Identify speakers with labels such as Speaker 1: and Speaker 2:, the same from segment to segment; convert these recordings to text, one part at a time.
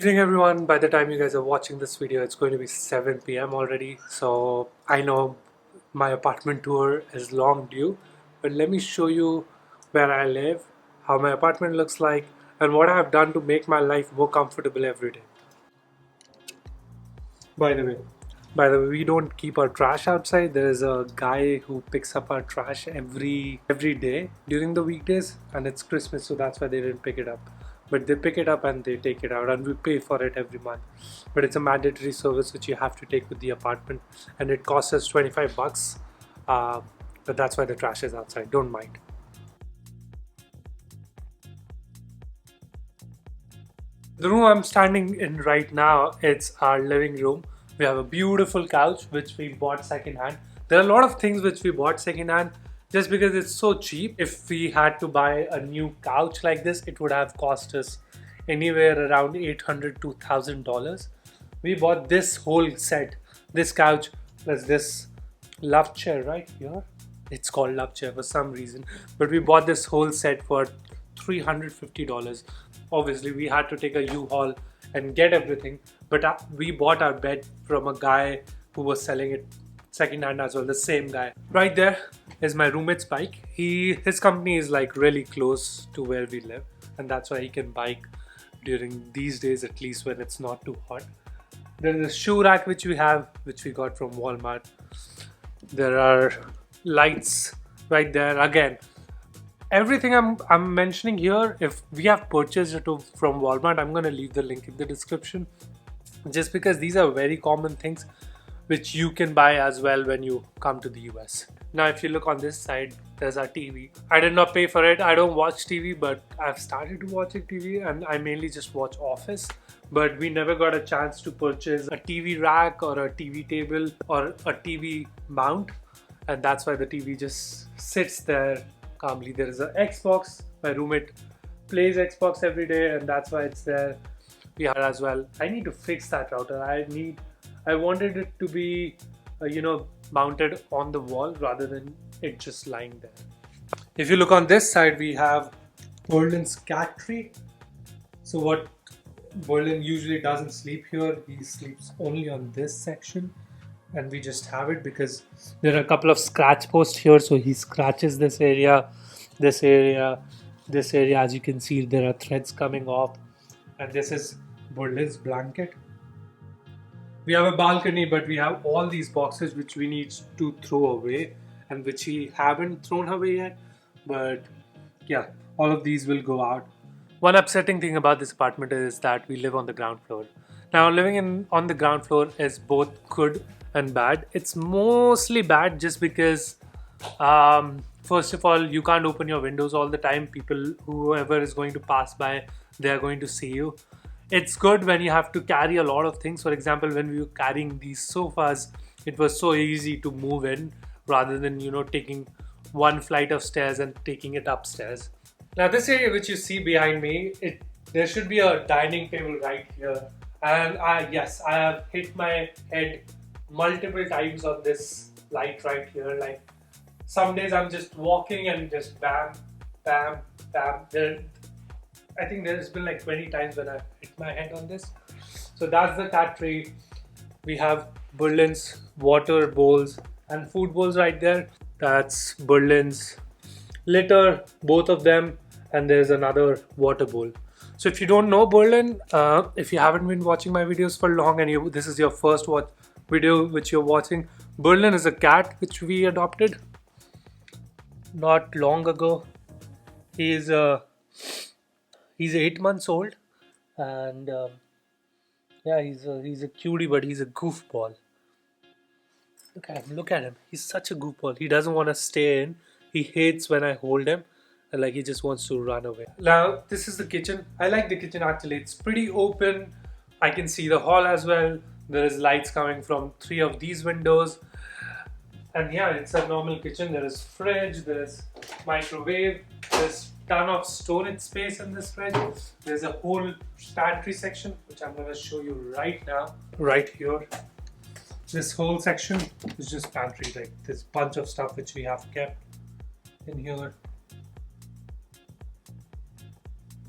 Speaker 1: Evening everyone. By the time you guys are watching this video, it's going to be 7 p.m. already. So I know my apartment tour is long due, but let me show you where I live, how my apartment looks like, and what I have done to make my life more comfortable every day. By the way, we don't keep our trash outside. There is a guy who picks up our trash every day during the weekdays, and it's Christmas, so that's why they didn't pick it up. But they pick it up and they take it out, and we pay for it every month. But it's a mandatory service which you have to take with the apartment, and it costs us 25 bucks. But that's why the trash is outside. Don't mind. The room I'm standing in right now, it's our living room. We have a beautiful couch which we bought secondhand. There are a lot of things which we bought secondhand just because it's so cheap. If we had to buy a new couch like this, it would have cost us anywhere around $800 to $1,000. We bought this whole set, this couch plus this love chair right here. It's called love chair for some reason, but we bought this whole set for $350. Obviously we had to take a U-Haul and get everything, but we bought our bed from a guy who was selling it secondhand as well, the same guy. Right there is my roommate's bike. His company is like really close to where we live, and that's why he can bike during these days, at least when it's not too hot. There is a shoe rack which we got from Walmart. There are lights right there. Again, everything I'm mentioning here, if we have purchased it from Walmart, I'm gonna leave the link in the description, just because these are very common things which you can buy as well when you come to the US. Now if you look on this side, there's our TV. I did not pay for it. I don't watch TV, but I've started to watching TV, and I mainly just watch Office. But we never got a chance to purchase a TV rack or a TV table or a TV mount, and that's why the TV just sits there calmly. There is an Xbox. My roommate plays Xbox every day, and that's why it's there. We have as well. I need to fix that router. I wanted it to be mounted on the wall rather than it just lying there. If you look on this side, we have Berlin's cat tree. So what Berlin usually doesn't sleep here. He sleeps only on this section, and we just have it because there are a couple of scratch posts here, so he scratches this area, this area, this area. As you can see, there are threads coming off, and this is Berlin's blanket. We have a balcony, but we have all these boxes which we need to throw away and which we haven't thrown away yet. But yeah, all of these will go out. One upsetting thing about this apartment is that we live on the ground floor. Now, on the ground floor is both good and bad. It's mostly bad just because, first of all, you can't open your windows all the time. Whoever is going to pass by, they are going to see you. It's good when you have to carry a lot of things. For example, when we were carrying these sofas, it was so easy to move in rather than taking one flight of stairs and taking it upstairs. Now this area which you see behind me, there should be a dining table right here, and yes, I have hit my head multiple times on this light right here. Like some days I'm just walking and just bam, bam, bam. I think there's been like 20 times when I've hit my head on this. So that's the cat tree. We have Berlin's water bowls and food bowls right there. That's Berlin's litter, both of them, and there's another water bowl. So if you don't know Berlin, if you haven't been watching my videos for long and this is your first video which you're watching, Berlin is a cat which we adopted not long ago. He's 8 months old, and yeah, he's a cutie, but he's a goofball. Look at him. He's such a goofball. He doesn't want to stay in. He hates when I hold him, and like he just wants to run away. Now this is the kitchen. I like the kitchen actually. It's pretty open. I can see the hall as well. There is lights coming from 3 of these windows. And yeah, it's a normal kitchen. There is fridge, there's microwave, there's ton of storage space in this fridge. There's a whole pantry section which I'm going to show you right now. Right here. This whole section is just pantry. Like this bunch of stuff which we have kept in here.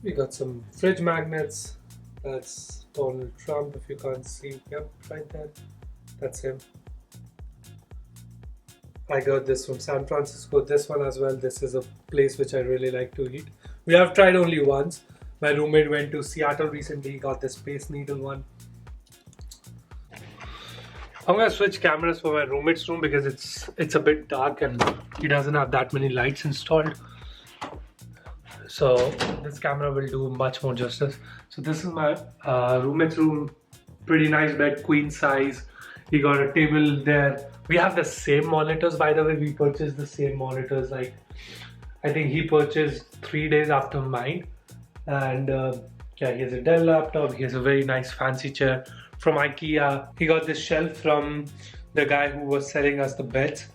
Speaker 1: We got some fridge magnets, That's Donald Trump, if you can't see. Yep, right there. That's him. I got this from San Francisco, this one as well. This is a place which I really like to eat. We have tried only once. My roommate went to Seattle recently, got the Space Needle one. I'm gonna switch cameras for my roommate's room because it's a bit dark and he doesn't have that many lights installed. So this camera will do much more justice. So this is my roommate's room. Pretty nice bed, queen size. He got a table there. We have the same monitors, by the way. We purchased the same monitors. Like, I think he purchased 3 days after mine. And yeah, he has a Dell laptop. He has a very nice fancy chair from IKEA. He got this shelf from the guy who was selling us the beds.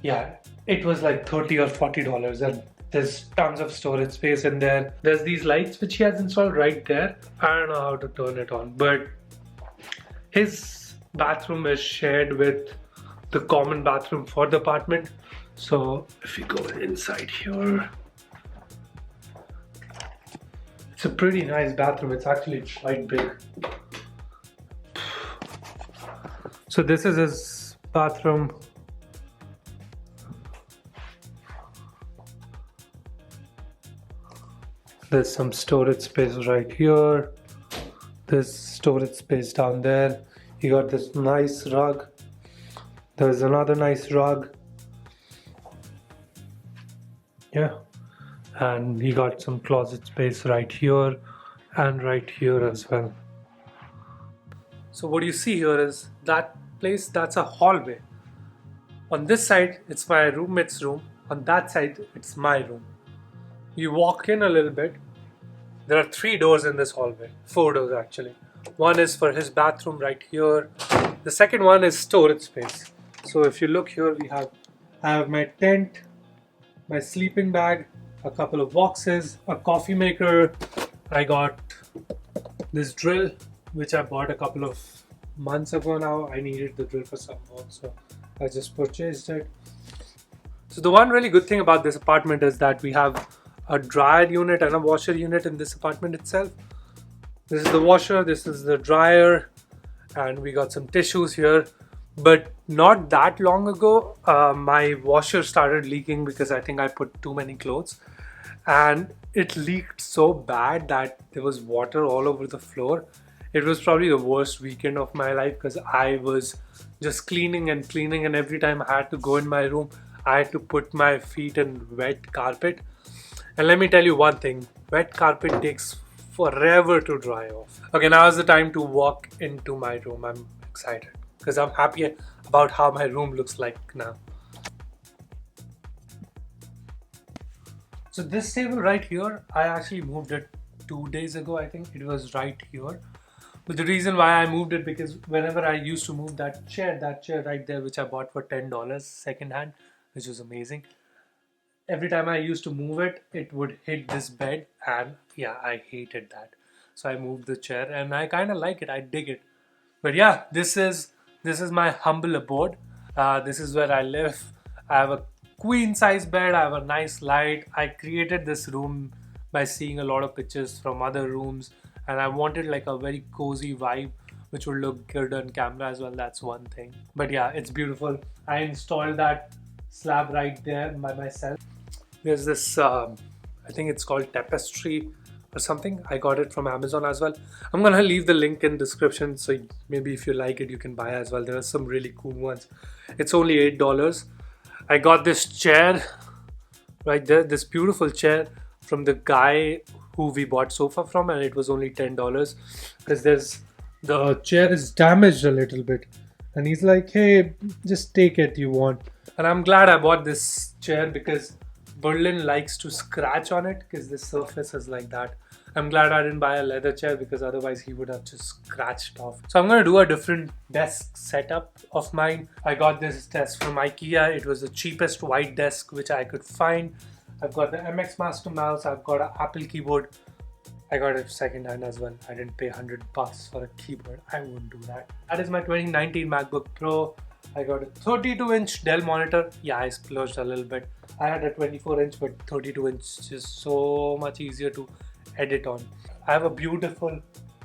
Speaker 1: Yeah, it was like $30 or $40, and there's tons of storage space in there. There's these lights which he has installed right there. I don't know how to turn it on, but his bathroom is shared with the common bathroom for the apartment. So if you go inside here, it's a pretty nice bathroom. It's actually quite big. So this is his bathroom. There's some storage space right here. There's storage space down there. You got this nice rug. There's another nice rug. Yeah. And you got some closet space right here and right here as well. So what you see here is that place, that's a hallway. On this side, it's my roommate's room. On that side, it's my room. You walk in a little bit. There are 3 doors in this hallway. 4 doors actually. One is for his bathroom right here. The second one is storage space. So if you look here, I have my tent, my sleeping bag, a couple of boxes, a coffee maker. I got this drill which I bought a couple of months ago now. I needed the drill for some work, so I just purchased it. So the one really good thing about this apartment is that we have a dryer unit and a washer unit in this apartment itself. This is the washer, this is the dryer, and we got some tissues here. But not that long ago, my washer started leaking because I think I put too many clothes, and it leaked so bad that there was water all over the floor. It was probably the worst weekend of my life because I was just cleaning, and every time I had to go in my room, I had to put my feet in wet carpet. And let me tell you one thing, wet carpet takes forever to dry off. Okay, now is the time to walk into my room. I'm excited because I'm happy about how my room looks like now. So this table right here, I actually moved it 2 days ago. I think it was right here. But the reason why I moved it, because whenever I used to move that chair right there, which I bought for $10 secondhand, which was amazing. Every time I used to move it, it would hit this bed, and yeah, I hated that. So I moved the chair, and I kind of like it. I dig it. But yeah, this is my humble abode. This is where I live. I have a queen size bed. I have a nice light. I created this room by seeing a lot of pictures from other rooms, and I wanted like a very cozy vibe which would look good on camera as well. That's one thing. But yeah, it's beautiful. I installed that slab right there by myself. There's this, I think it's called tapestry or something. I got it from Amazon as well. I'm gonna leave the link in description, so maybe if you like it, you can buy as well. There are some really cool ones. It's only $8. I got this chair right there, this beautiful chair from the guy who we bought sofa from, and it was only $10 because the chair is damaged a little bit, and he's like, hey, just take it, you want. And I'm glad I bought this chair because Berlin likes to scratch on it because the surface is like that. I'm glad I didn't buy a leather chair because otherwise he would have just scratched off. So I'm going to do a different desk setup of mine. I got this desk from IKEA. It was the cheapest white desk which I could find. I've got the MX Master mouse. I've got an Apple keyboard. I got it second hand as well. I didn't pay $100 for a keyboard. I wouldn't do that. That is my 2019 MacBook Pro. I got a 32-inch Dell monitor. Yeah, I splurged a little bit. I had a 24-inch, but 32-inch is so much easier to edit on. I have a beautiful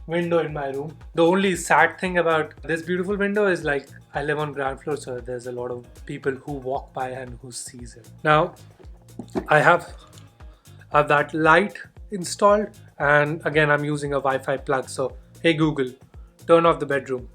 Speaker 1: window in my room. The only sad thing about this beautiful window is like I live on ground floor, so there's a lot of people who walk by and who sees it. Now I have that light installed, and again I'm using a Wi-Fi plug. So hey Google, turn off the bedroom.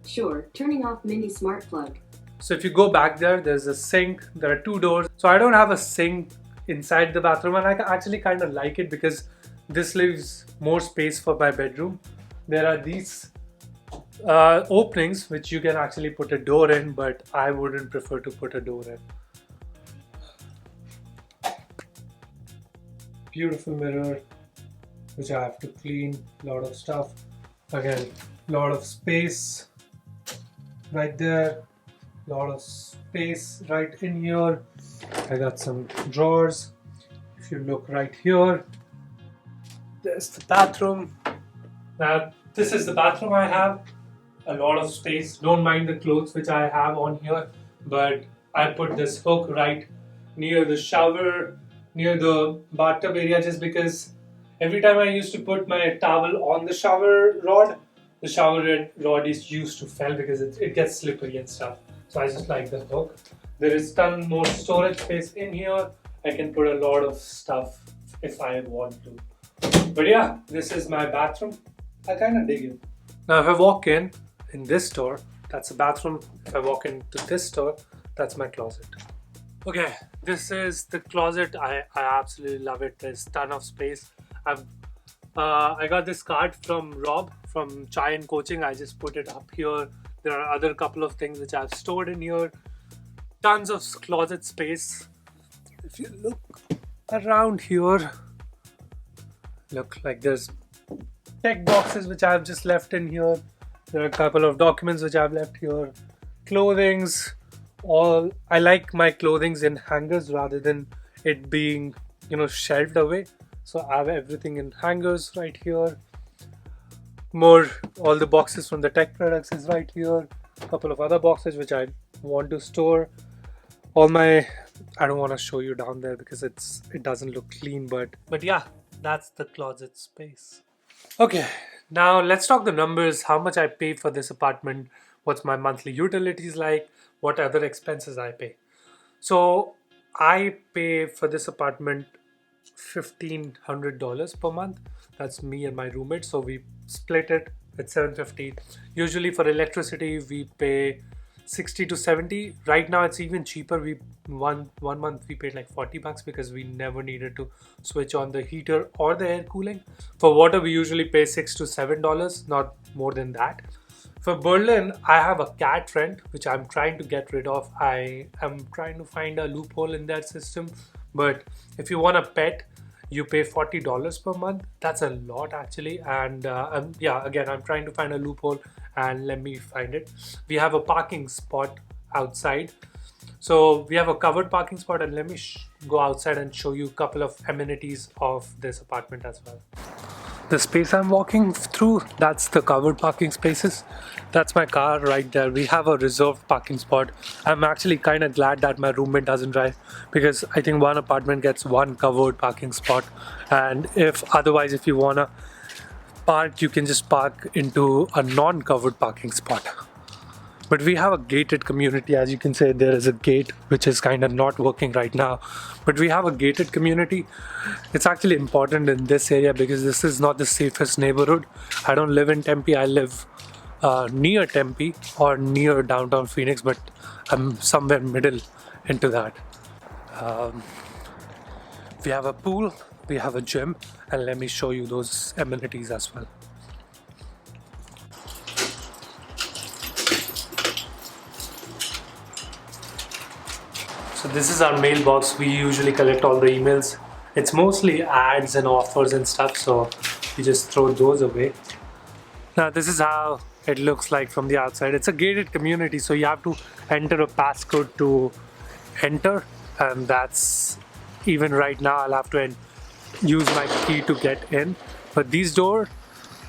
Speaker 2: Sure, turning off mini smart plug.
Speaker 1: So if you go back there, there's a sink, there are 2 doors. So I don't have a sink inside the bathroom, and I actually kind of like it because this leaves more space for my bedroom. There are these openings which you can actually put a door in, but I wouldn't prefer to put a door in. Beautiful mirror which I have to clean, lot of stuff. Again, lot of space right there, lot of space right in here. I got some drawers. If you look right here, there's the bathroom. Now this is the bathroom I have. A lot of space. Don't mind the clothes which I have on here, but I put this hook right near the shower, near the bathtub area, just because every time I used to put my towel on the shower rod, the shower rod is used to fall because it gets slippery and stuff. So I just like the hook. There is ton more storage space in here. I can put a lot of stuff if I want to. But yeah, this is my bathroom. I kind of dig it. Now if I walk in this door, that's a bathroom. If I walk into this door, that's my closet. Okay, this is the closet. I absolutely love it. There's ton of space. I got this card from Rob from Chai and Coaching. I just put it up here. There are other couple of things which I've stored in here. Tons of closet space. If you look around here, look, like there's tech boxes which I've just left in here. There are a couple of documents which I've left here. Clothings. I like my clothings in hangers rather than it being, shelved away. So I have everything in hangers right here. All the boxes from the tech products is right here. A couple of other boxes which I want to store. I don't want to show you down there because it doesn't look clean, but yeah, that's the closet space. Okay, now let's talk the numbers. How much I pay for this apartment, what's my monthly utilities like, what other expenses I pay. So I pay for this apartment $1,500 per month. That's me and my roommate, so we split it at $750. Usually for electricity we pay 60 to 70. Right now it's even cheaper. One month we paid like $40 because we never needed to switch on the heater or the air cooling. For water we usually pay $6 to $7, not more than that. For Berlin, I have a cat friend which I'm trying to get rid of. I am trying to find a loophole in that system. But if you want a pet, you pay $40 per month. That's a lot actually. And again, I'm trying to find a loophole and let me find it. We have a parking spot outside. So we have a covered parking spot, and let me go outside and show you a couple of amenities of this apartment as well. The space I'm walking through, that's the covered parking spaces. That's my car right there. We have a reserved parking spot. I'm actually kind of glad that my roommate doesn't drive, because I think one apartment gets one covered parking spot, and if you wanna park, you can just park into a non-covered parking spot. But we have a gated community. As you can see, there is a gate which is kind of not working right now, but we have a gated community. It's actually important in this area because this is not the safest neighborhood. I don't live in Tempe. I live near Tempe or near downtown Phoenix, but I'm somewhere middle into that. We have a pool, we have a gym, and let me show you those amenities as well. So this is our mailbox. We usually collect all the emails. It's mostly ads and offers and stuff, so we just throw those away. Now this is how it looks like from the outside. It's a gated community, so you have to enter a passcode to enter, and that's even right now I'll have to use my key to get in. But these doors,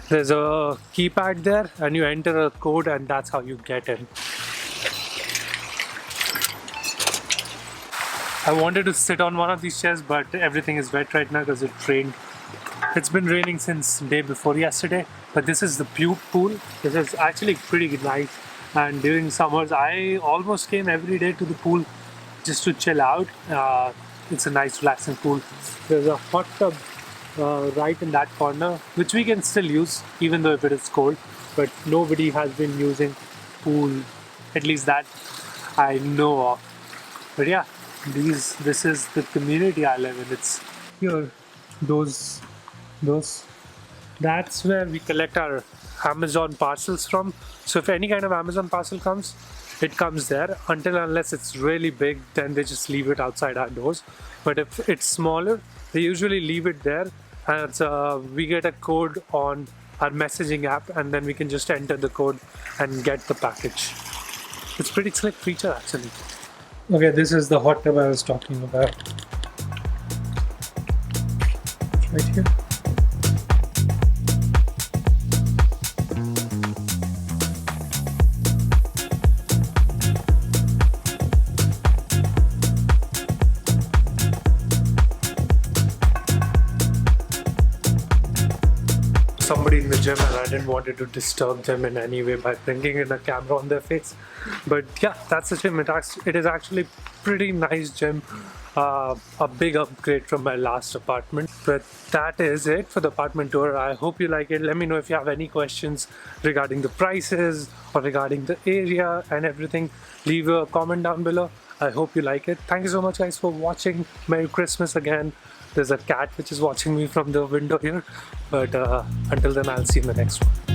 Speaker 1: there's a keypad there and you enter a code, and that's how you get in. I wanted to sit on one of these chairs, but everything is wet right now because it rained It's been raining since day before yesterday, but this is the pool. This is actually pretty nice. And during summers, I almost came every day to the pool just to chill out. It's a nice, relaxing pool. There's a hot tub right in that corner, which we can still use even though if it is cold. But nobody has been using pool, at least that I know of. But yeah, this is the community I live in. It's here, those that's where we collect our Amazon parcels from. So if any kind of Amazon parcel comes, it comes there. Until unless it's really big, then they just leave it outside our doors. But if it's smaller, they usually leave it there, and we get a code on our messaging app, and then we can just enter the code and get the package. It's pretty slick feature actually. Okay, this is the hot tub I was talking about. Right here. Somebody in the gym, and I didn't want to disturb them in any way by bringing in a camera on their face. But yeah, that's the gym. It is actually pretty nice gym. A big upgrade from my last apartment. But that is it for the apartment tour. I hope you like it. Let me know if you have any questions regarding the prices or regarding the area and everything. Leave a comment down below. I hope you like it. Thank you so much, guys, for watching. Merry Christmas again. There's a cat which is watching me from the window here. But until then, I'll see you in the next one.